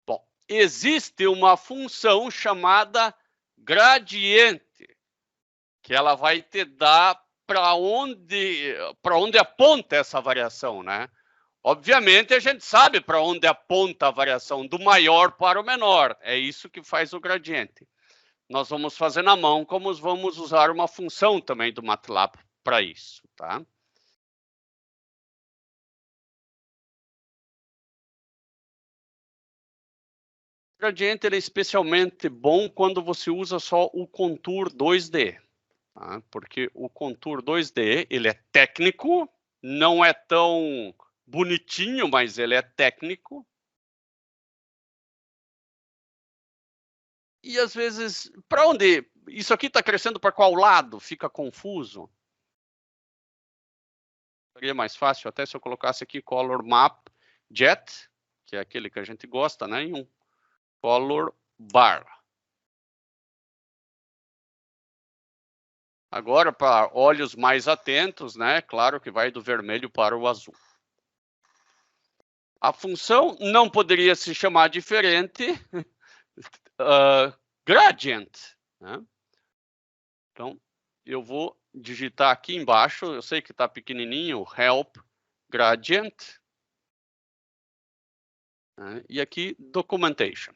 Bom, existe uma função chamada gradiente, que ela vai te dar para onde aponta essa variação, né? Obviamente, a gente sabe para onde aponta a variação, do maior para o menor. É isso que faz o gradiente. Nós vamos fazer na mão, como vamos usar uma função também do MATLAB para isso, tá? O gradiente ele é especialmente bom quando você usa só o contour 2D, tá? Porque o contour 2D ele é técnico, não é tão bonitinho, mas ele é técnico. E às vezes, para onde? Isso aqui está crescendo para qual lado? Fica confuso. Seria mais fácil até se eu colocasse aqui Color Map Jet, que é aquele que a gente gosta, né? Em um Color Bar. Agora, para olhos mais atentos, né? Claro que vai do vermelho para o azul. A função não poderia se chamar diferente gradient, né? Então, eu vou digitar aqui embaixo, eu sei que está pequenininho, help gradient, né? E aqui documentation.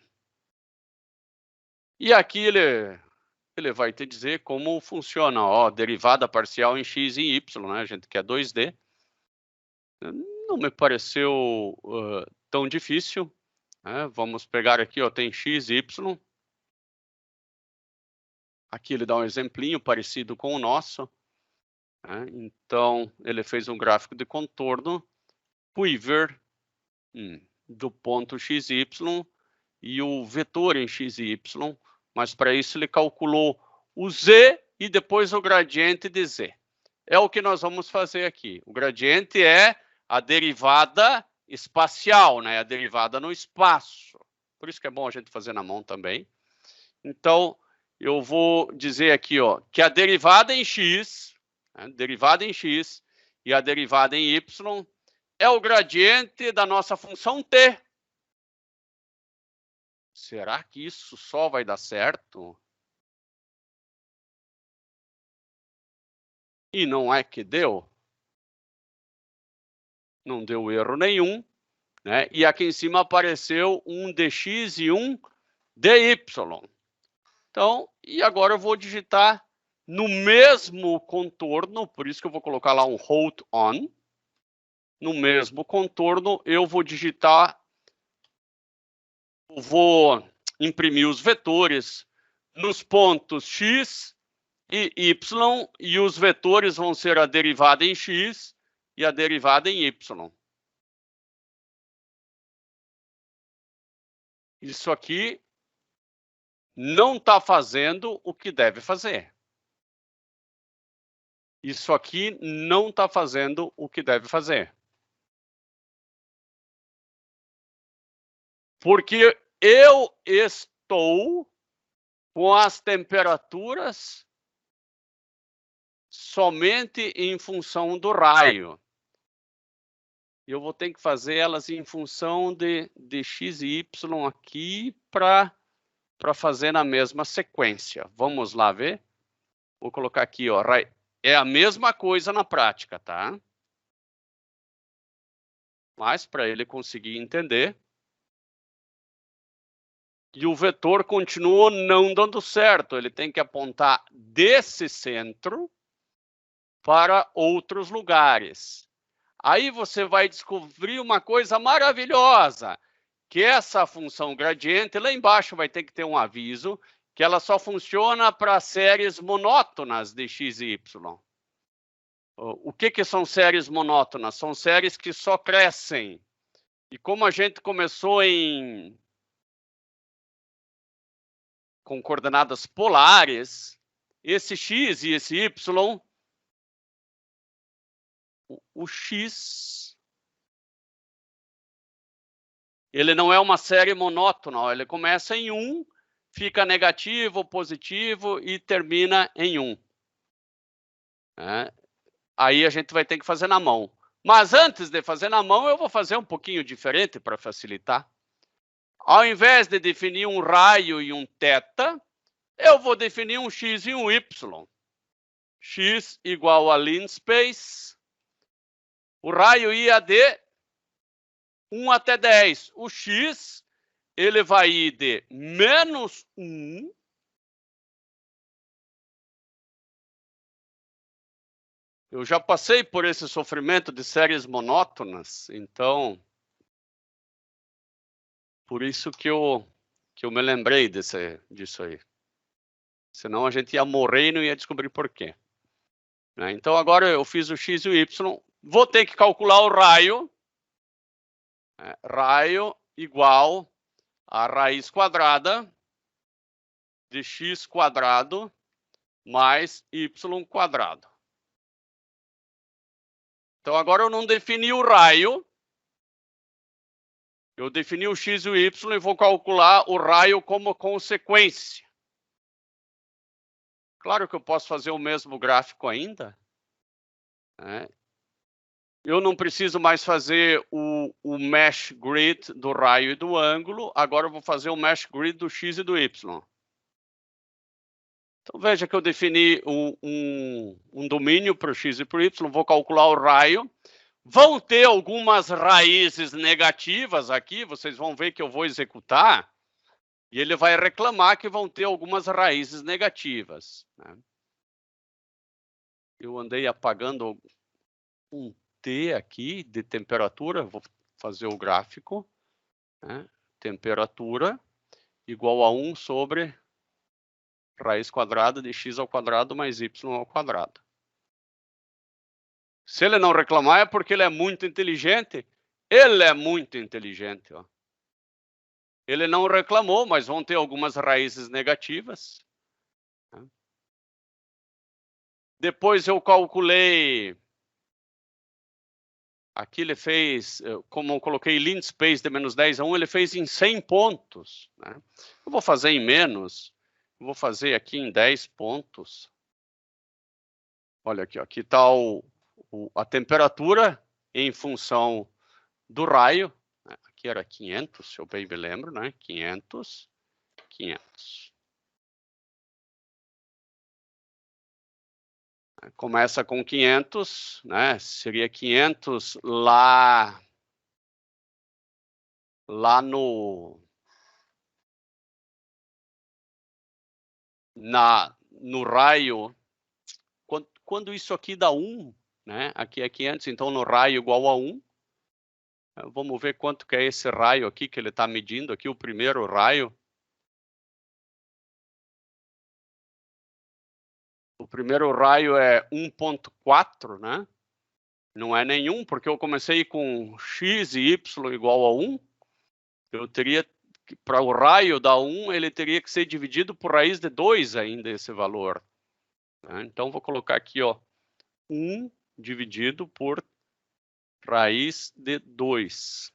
E aqui ele vai te dizer como funciona, ó, derivada parcial em x e y, né? A gente quer 2D. Não me pareceu tão difícil, né? Vamos pegar aqui, ó, tem x e y. Aqui ele dá um exemplinho parecido com o nosso, né? Então, ele fez um gráfico de contorno, quiver do ponto x e y e o vetor em x e y, mas para isso ele calculou o z e depois o gradiente de z. É o que nós vamos fazer aqui. O gradiente é a derivada espacial, né? A derivada no espaço. Por isso que é bom a gente fazer na mão também. Então, eu vou dizer aqui, ó, que a derivada em x, né, derivada em x e a derivada em y é o gradiente da nossa função t. Será que isso só vai dar certo? E não é que deu? Não deu erro nenhum, né? E aqui em cima apareceu um dx e um dy. Então, e agora eu vou digitar no mesmo contorno, por isso que eu vou colocar lá um hold on. No mesmo contorno, eu vou digitar, eu vou imprimir os vetores nos pontos x e y, e os vetores vão ser a derivada em x e a derivada em y. Isso aqui não está fazendo o que deve fazer. Isso aqui não está fazendo o que deve fazer. Porque eu estou com as temperaturas somente em função do raio. Eu vou ter que fazer elas em função de x e y aqui para fazer na mesma sequência. Vamos lá ver? Vou colocar aqui, ó, é a mesma coisa na prática, tá? Mas para ele conseguir entender. E o vetor continua não dando certo. Ele tem que apontar desse centro para outros lugares. Aí você vai descobrir uma coisa maravilhosa, que essa função gradiente, lá embaixo vai ter que ter um aviso, que ela só funciona para séries monótonas de x e y. O que são séries monótonas? São séries que só crescem. E como a gente começou com coordenadas polares, esse x e esse y, o x, ele não é uma série monótona, ó, ele começa em 1, fica negativo, positivo e termina em 1. Aí a gente vai ter que fazer na mão. Mas antes de fazer na mão, eu vou fazer um pouquinho diferente para facilitar. Ao invés de definir um raio e um θ, eu vou definir um x e um y. X igual a linspace. O raio ia de 1 até 10. O x, ele vai ir de menos 1 eu já passei por esse sofrimento de séries monótonas, então por isso que eu me lembrei disso aí. Senão a gente ia morrer e não ia descobrir por quê. Então agora eu fiz o x e o y, vou ter que calcular o raio. Raio igual a raiz quadrada de x quadrado mais y quadrado. Então agora eu não defini o raio. Eu defini o x e o y e vou calcular o raio como consequência. Claro que eu posso fazer o mesmo gráfico ainda. Eu não preciso mais fazer o mesh grid do raio e do ângulo. Agora eu vou fazer o mesh grid do x e do y. Então veja que eu defini um domínio para o x e para o y. Vou calcular o raio. Vão ter algumas raízes negativas aqui. Vocês vão ver que eu vou executar. E ele vai reclamar que vão ter algumas raízes negativas. Eu andei apagando um T aqui de temperatura. Vou fazer o gráfico. Temperatura igual a 1 sobre raiz quadrada de x ao quadrado mais y ao quadrado. Se ele não reclamar é porque ele é muito inteligente. Ele é muito inteligente, ó. Ele não reclamou, mas vão ter algumas raízes negativas. Depois eu calculei. Aqui ele fez, como eu coloquei linspace de menos 10 a 1, ele fez em 100 pontos. Eu vou fazer em menos. Eu vou fazer aqui em 10 pontos. Olha aqui, ó. Aqui está a temperatura em função do raio. Aqui era 500, se eu bem me lembro, 500. Começa com 500, seria 500 lá no raio. Quando isso aqui dá 1, aqui é 500, então no raio igual a 1. Vamos ver quanto que é esse raio aqui que ele está medindo aqui, o primeiro raio. O primeiro raio é 1.4, Não é nenhum, porque eu comecei com x e y igual a 1. Eu teria, para o raio dar 1, ele teria que ser dividido por raiz de 2 ainda esse valor. Então, vou colocar aqui, ó, 1 dividido por raiz de 2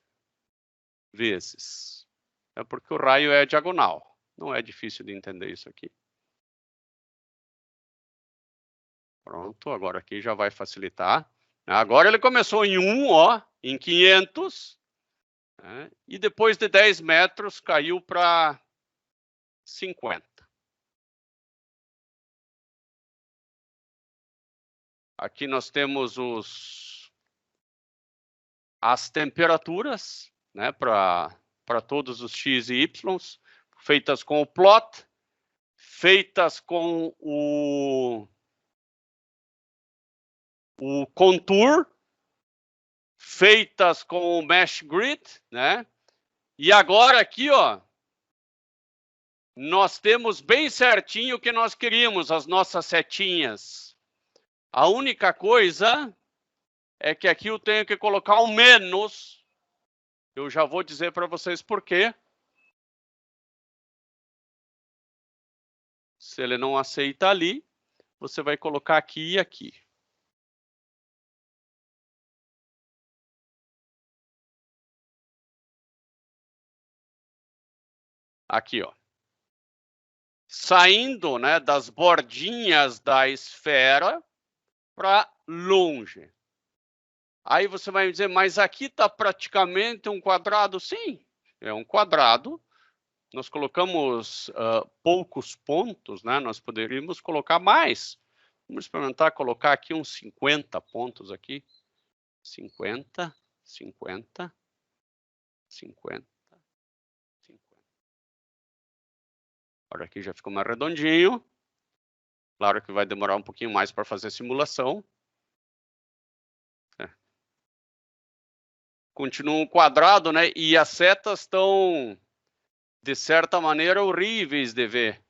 vezes. É porque o raio é diagonal. Não é difícil de entender isso aqui. Pronto, agora aqui já vai facilitar. Agora ele começou em 1, ó, em 500, né, e depois de 10 metros caiu para 50. Aqui nós temos as temperaturas, né, para todos os x e y, feitas com o plot, feitas com o contour, feitas com o mesh grid, né? E agora aqui, ó, nós temos bem certinho o que nós queríamos, as nossas setinhas. A única coisa é que aqui eu tenho que colocar um menos. Eu já vou dizer para vocês por quê. Se ele não aceita ali, você vai colocar aqui e aqui. Aqui, ó. Saindo, né, das bordinhas da esfera para longe. Aí você vai dizer, mas aqui está praticamente um quadrado. Sim, é um quadrado. Nós colocamos poucos pontos, né? Nós poderíamos colocar mais. Vamos experimentar colocar aqui uns 50 pontos aqui. 50, 50, 50, 50. Agora aqui já ficou mais redondinho. Claro que vai demorar um pouquinho mais para fazer a simulação. Continua um quadrado, né? E as setas estão, de certa maneira, horríveis de ver.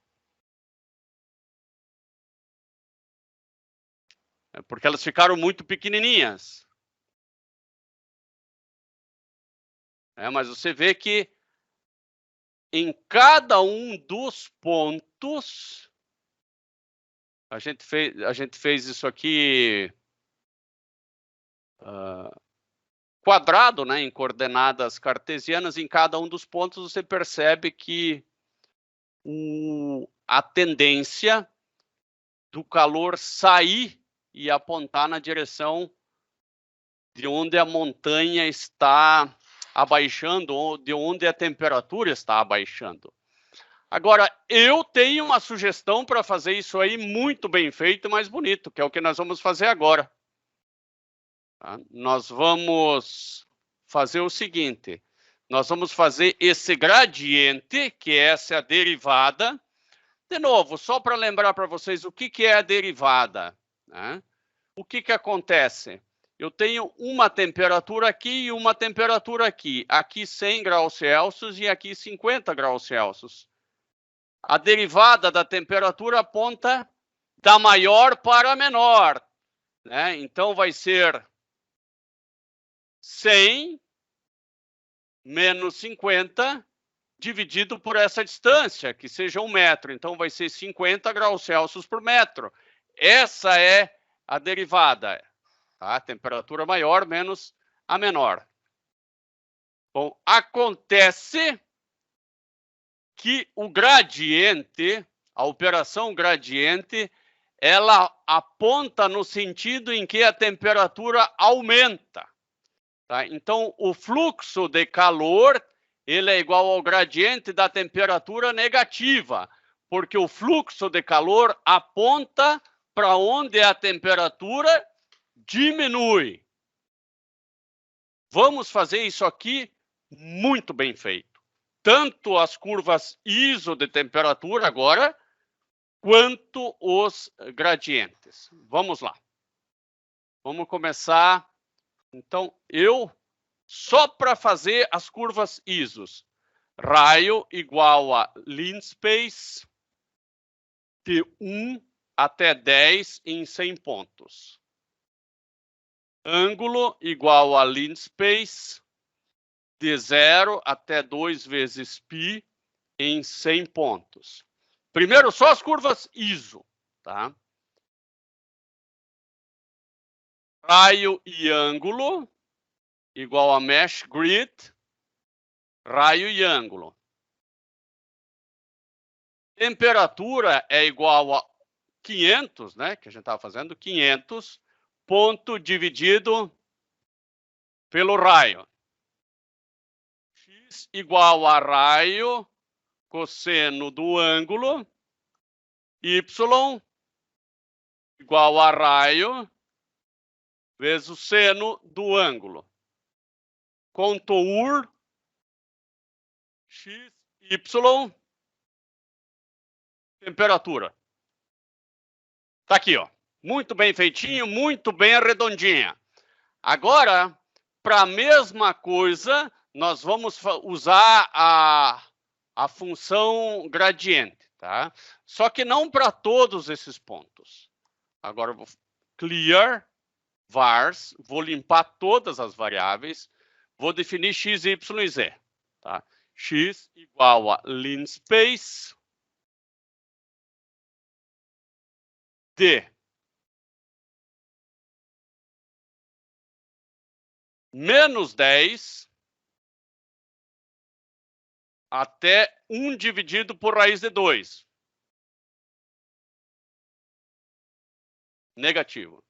Porque elas ficaram muito pequenininhas. Mas você vê que em cada um dos pontos, a gente fez isso aqui quadrado, né, em coordenadas cartesianas. Em cada um dos pontos você percebe que a tendência do calor sair e apontar na direção de onde a montanha está abaixando, ou de onde a temperatura está abaixando. Agora, eu tenho uma sugestão para fazer isso aí muito bem feito e mais bonito, que é o que nós vamos fazer agora. Tá? Nós vamos fazer o seguinte, nós vamos fazer esse gradiente, que essa é a derivada. De novo, só para lembrar para vocês o que é a derivada, né? O que acontece? Eu tenho uma temperatura aqui e uma temperatura aqui. Aqui 100 graus Celsius e aqui 50 graus Celsius. A derivada da temperatura aponta da maior para a menor, né? Então vai ser 100 menos 50 dividido por essa distância, que seja 1 metro. Então vai ser 50 graus Celsius por metro. Essa é a derivada. Tá? Temperatura maior menos a menor. Bom, acontece que o gradiente, a operação gradiente, ela aponta no sentido em que a temperatura aumenta. Tá? Então, o fluxo de calor, ele é igual ao gradiente da temperatura negativa, porque o fluxo de calor aponta para onde a temperatura diminui. Vamos fazer isso aqui muito bem feito. Tanto as curvas ISO de temperatura agora, quanto os gradientes. Vamos lá. Vamos começar. Então, só para fazer as curvas ISOs, raio igual a linspace de 1 até 10 em 100 pontos. Ângulo igual a linspace de 0 até 2 vezes π em 100 pontos. Primeiro, só as curvas ISO, tá? raio e ângulo igual a mesh grid, raio e ângulo. Temperatura é igual a 500, né, que a gente estava fazendo, 500, ponto dividido pelo raio. X igual a raio, cosseno do ângulo, y igual a raio, vezes o seno do ângulo. Contour, x, y, temperatura. Tá aqui, ó. Muito bem feitinho, muito bem arredondinha. Agora, para a mesma coisa, nós vamos usar a função gradiente, tá? Só que não para todos esses pontos. Agora, eu vou clear vars, vou limpar todas as variáveis, vou definir x, y e z, tá? X igual a linspace de menos 10 até 1 dividido por raiz de 2. Negativo.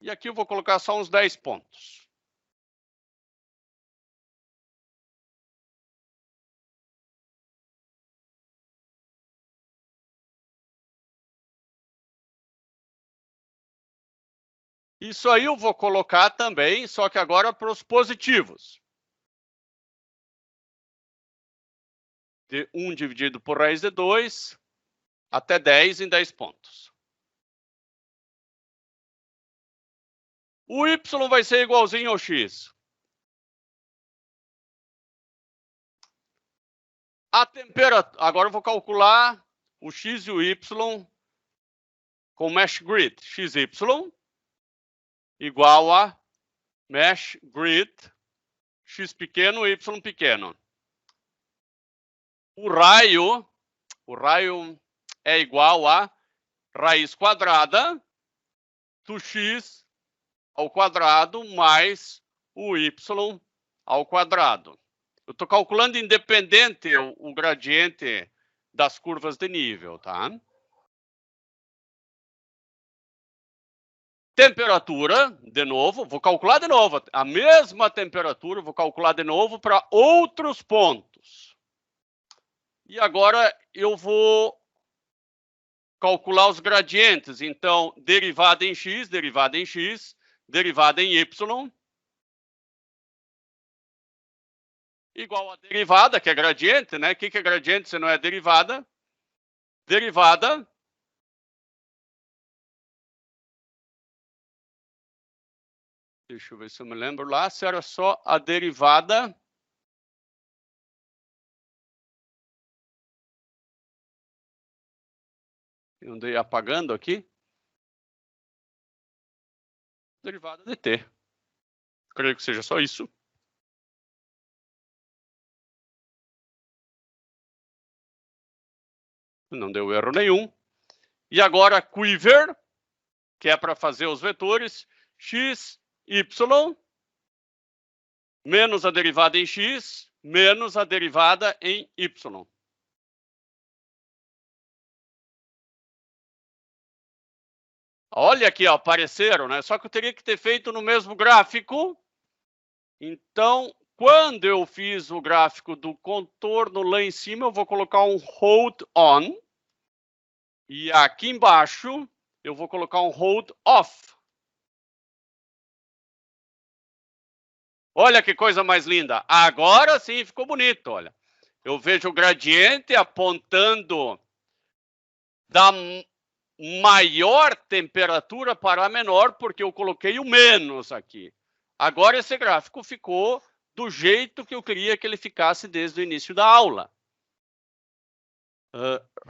E aqui eu vou colocar só uns 10 pontos. Isso aí eu vou colocar também, só que agora para os positivos. De 1 dividido por raiz de 2 até 10 em 10 pontos. O y vai ser igualzinho ao x. A temperatura. Agora eu vou calcular o x e o y com mesh grid. XY igual a mesh grid, x pequeno, y pequeno. O raio é igual a raiz quadrada do x ao quadrado mais o y ao quadrado. Eu estou calculando independente o gradiente das curvas de nível, tá? Temperatura, de novo, vou calcular de novo. A mesma temperatura, vou calcular de novo para outros pontos. E agora eu vou calcular os gradientes. Então, derivada em x, derivada em x, derivada em y, igual a derivada, que é gradiente, né? O que é gradiente se não é derivada? Derivada deixa eu ver se eu me lembro lá, se era só a derivada eu andei apagando aqui. Derivada de t. Creio que seja só isso. Não deu erro nenhum. E agora quiver, que é para fazer os vetores, x, y, menos a derivada em x, menos a derivada em y. Olha aqui, ó, apareceram, né? Só que eu teria que ter feito no mesmo gráfico. Então, quando eu fiz o gráfico do contorno lá em cima, eu vou colocar um hold on. E aqui embaixo, eu vou colocar um hold off. Olha que coisa mais linda. Agora sim ficou bonito, olha. Eu vejo o gradiente apontando da maior temperatura para a menor, porque eu coloquei o menos aqui. Agora esse gráfico ficou do jeito que eu queria que ele ficasse desde o início da aula.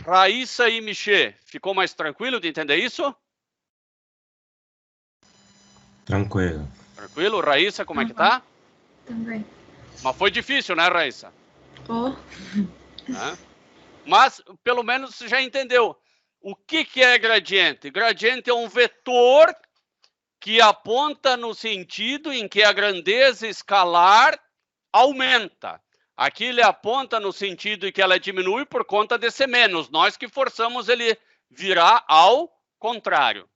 Raíssa e Michê, ficou mais tranquilo de entender isso? Tranquilo. Tranquilo? Raíssa, como é que tá? Também. Mas foi difícil, né, Raíssa? Oh. Mas, pelo menos, você já entendeu. O que é gradiente? Gradiente é um vetor que aponta no sentido em que a grandeza escalar aumenta. Aqui ele aponta no sentido em que ela diminui por conta desse menos. Nós que forçamos ele virar ao contrário.